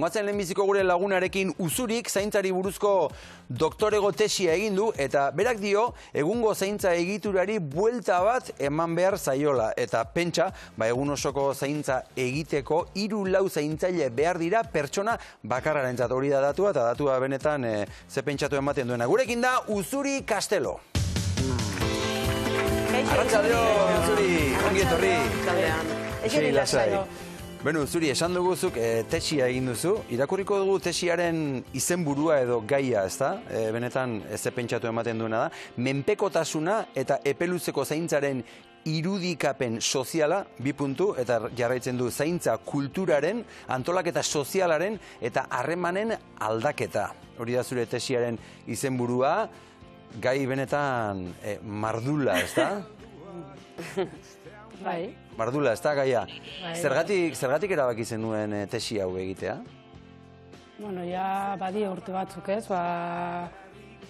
Goazen lehenbiziko gure lagunarekin Usurik zaintzari buruzko doktorego tesia egin du eta berak dio egungo zaintza egiturari buelta bat eman behar zaiola. Eta pentsa, egun osoko zaintza egiteko 3-4 zaintzaile behar dira pertsona bakarrarentzat, hori da datua eta datua benetan ze pentsatu ematen duena. Gurekin da Usuri Castelo. Arratsaldeon, Usuri, ongi etorri. Egi lasai. Beno, Zuri, esan duguzuk tesia egin duzu. Irakurriko dugu tesiaren izenburua edo gaia, ezta? Benetan ze pentsatu ematen duena da. Menpekotasuna eta epeluzeko zaintzaren irudikapen soziala, 2 puntu, eta jarraitzen du zaintza kulturaren, antolaketa sozialaren eta harremanen aldaketa. Hori da zure tesiaren izenburua, gai benetan mardula, ezta? Bai. Mardula, ez da, gaia. Zergatik erabaki zenuen tesi hau egitea? Bueno, ja badia urte batzuk ez,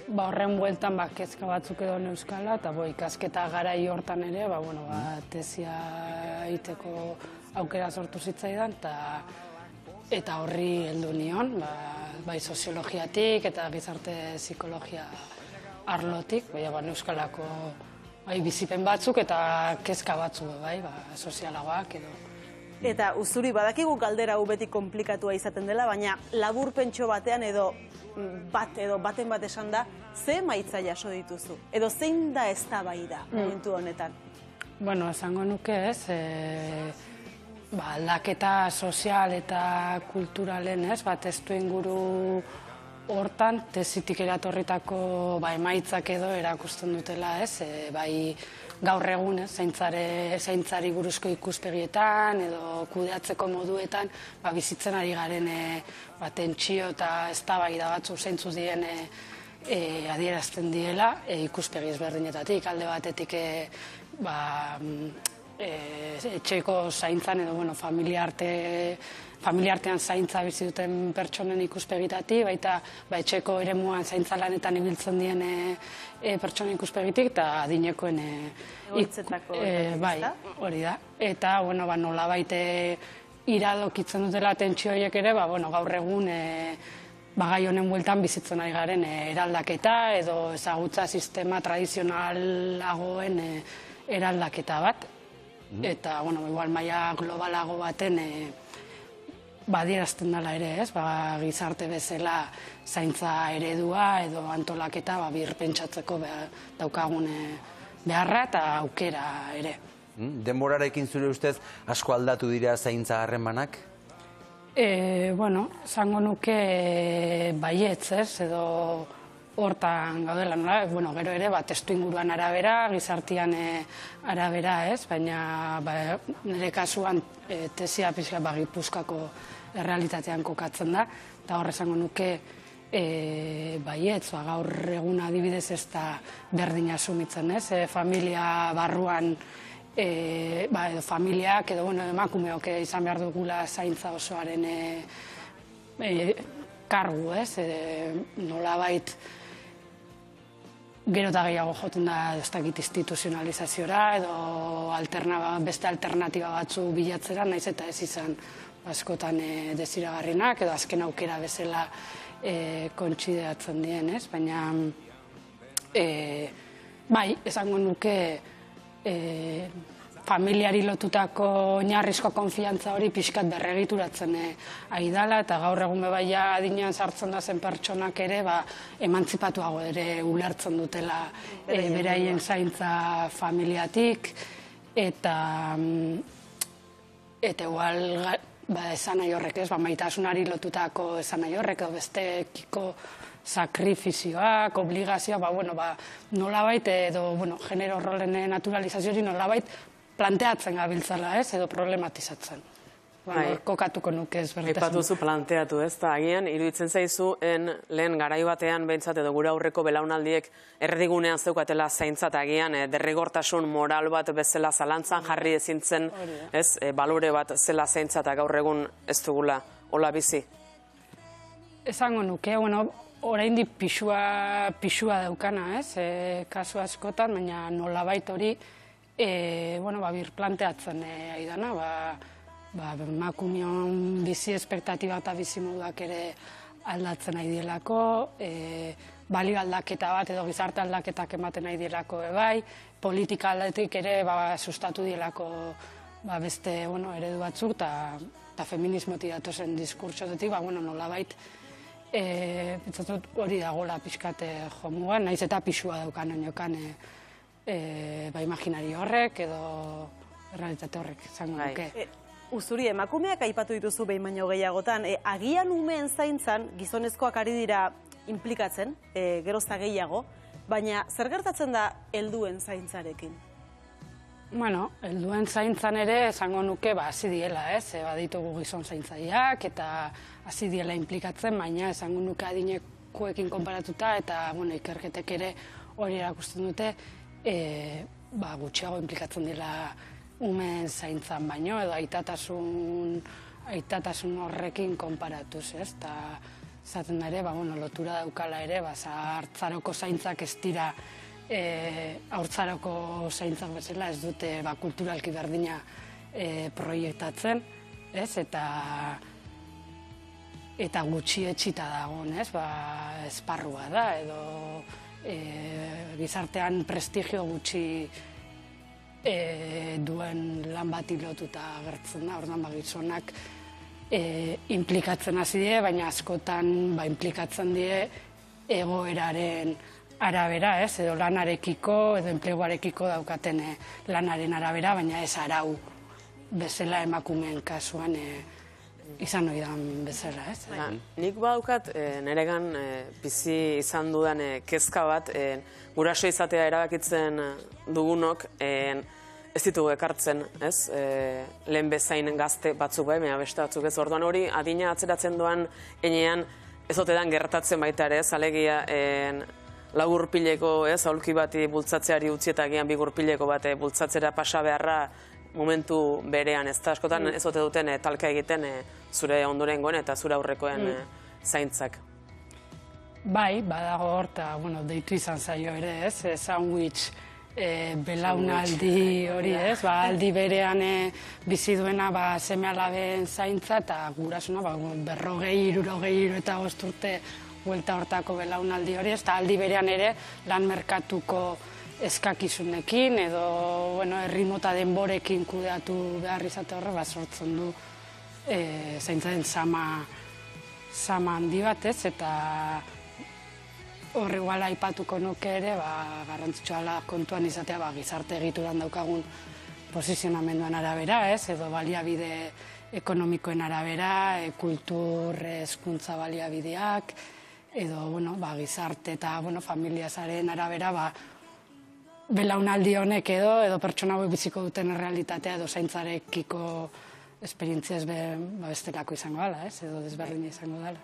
horren bueltan kezka batzuk edo neuskala, eta ikasketa garai hortan ere, tesia egiteko aukera sortu zitzaidan, eta horri heldu nion, bai soziologiatik eta gizarte psikologia arlotik, neuskalako bizipen batzuk eta kezka batzuk, sozialagoak edo. Eta Usuri, badakigu galdera hau beti komplikatua izaten dela, baina labur pentso batean edo baten bat esan da, ze emaitza jaso dituzu? Edo zein da eztabaida momentu honetan? Bueno, esango nuke ez, aldaketa sozial eta kulturalen ez, testu inguru hortan, tesitik eratorritako emaitzak edo erakusten dutela, ez, gaur egun, zaintzari buruzko ikuspegietan edo kudeatzeko moduetan, bizitzen ari garen tentsio eta eztabaida batzu zeintzu diren adierazten diela, ikuspegi ezberdinetatik, alde batetik etxeko zaintzan edo familiartean zaintza bizi duten pertsonen ikuspegitatik, baita etxeko eremuan zaintza lanetan ibiltzen dien pertsonen ikuspegitatik eta adinekoen hori da. Eta nolabait iradokitzen dutela tentsio horiek ere, gaur egun gai honen bueltan bizitzen ari garen eraldaketa edo ezagutza sistema tradizionalagoen eraldaketa bat. Eta, igual maila globalago baten badierazten dela ere, ez? Gizarte bezala zaintza eredua edo antolaketa birpentsatzeko daukagun beharra eta aukera ere. Denborarekin zure ustez asko aldatu dira zaintza harremanak? Zango nuke baietz, ez? Edo hortan gaudela, gero ere, testu inguruan arabera, gizartian arabera, ez? Baina nire kasuan tesia pixka Gipuzkoako errealitatean kokatzen da, eta horre esango nuke baietz, gaur egun adibidez ez da berdin asumitzen, ez? Familia barruan, edo familiak, edo emakumeok izan behar dugula zaintza osoaren kargu, ez? Nolabait gero eta gehiago joten da instituzionalizaziora edo beste alternatiba batzu bilatzera, naiz eta ez izan askotan desiragarrienak edo azken aukera bezala kontsideatzen dien, ez? Baina, esango nuke familiari lotutako oinarrizko konfiantza hori pixkat berregituratzen ari dela, eta gaur egun adinean sartzen da zen pertsonak ere emantzipatuago ere ulertzen dutela beraien zaintza familiatik, eta igual esan nahi horrek ez, maitasunari lotutako esan nahi horrek, edo bestekiko sakrifizioak, obligazioa, nolabait edo genero rolen naturalizazio hori nolabait planteatzen gabiltzala, ez, edo problematizatzen. Kokatuko nuke ez bertasun. Aipatuzu planteatu, ez da, agian, iruditzen zaizu, lehen garai batean behintzat edo gure aurreko belaunaldiek errigunean zeukatela zaintzat, agian, derrigortasun moral bat bezala zalantzan jarri ezintzen, ez, balore bat zela zaintzat, gaur egun ez dugula, hola bizi? Esango nuke, oraindik pixua daukana, ez, kasu askotan, baina nolabait hori birplanteatzen ari dana, emakumeon bizi espektatiba eta bizi moduak ere aldatzen nahi dielako, balio aldaketa bat edo gizarte aldaketak ematen nahi dielako bai, politika aldetik ere sustatu dielako beste eredu batzuk eta feminismotik datozen diskurtsotetik, nolabait hori dagoela pixkate jomugan, nahiz eta pixua daukan oinokan imaginari horrek edo realitate horrek izango duke. Uzuri, emakumeak aipatu dituzu behin baino gehiagotan, agian umeen zaintzan gizonezkoak ari dira inplikatzen, gerozta gehiago, baina zer gertatzen da helduen zaintzarekin? Helduen zaintzan ere esango nuke hasi diela, baditugu gizon zaintzaileak eta hasi diela inplikatzen, baina esango nuke adinekoekin konparatuta eta ikerketek ere hori erakusten dute gutxiago inplikatzen dela umeen zaintzan baino, edo aitatasun horrekin konparatuz, eta zaten da ere, lotura daukala ere, haurtzaroko zaintzak ez dira haurtzaroko zaintzak bezala, ez dute kulturalki berdina proiektatzen, eta gutxi etxita dagoen, esparrua da, edo gizartean prestigio gutxi duen lan bati lotuta agertzen da, orduan gizonak inplikatzen hasi die, baina askotan inplikatzen die egoeraren arabera, edo lanarekiko, edo enpleguarekiko daukaten lanaren arabera, baina ez arau bezala emakumeen kasuan izan oidan bezala, Nik badaukat neregan bizi izan dudan kezka bat, guraso izatea erabakitzen dugunok, ez ditugu ekartzen, lehen bezain gazte batzuk baina beste batzuk ez. Orduan hori adina atzeratzen doan enean ez otedan gertatzen baita ere, alegia lau gurpileko aulki bati bultzatzeari utzi eta gian bi gurpileko bat bultzatzera pasa beharra momentu berean, ez da askotan ez ote duten talka egiten zure ondorengoen eta zure aurrekoen zaintzak. Bai, badago hor, eta deitu izan zaio ere, sandwich belaunaldi hori, aldi berean bizi duena seme-alaben zaintza eta gurasuna 40, 60 eta 5 urte buelta hortako belaunaldi hori, eta aldi berean ere lan merkatuko eskakizunekin edo herri mota denborekin kudeatu behar izate horre sortzen du zaintzaren sama handi bat, eta horre igual aipatuko nuke ere, garrantzitsua kontuan izatea gizarte egituran daukagun posizionamenduan arabera, edo baliabide ekonomikoen arabera, kultur, hezkuntza baliabideak, edo gizarte eta familiazaren arabera, belaunaldi honek edo pertsona hauek biziko duten realitatea edo zaintzarekiko esperientzia bestelako izango dela, edo desberdina izango dela.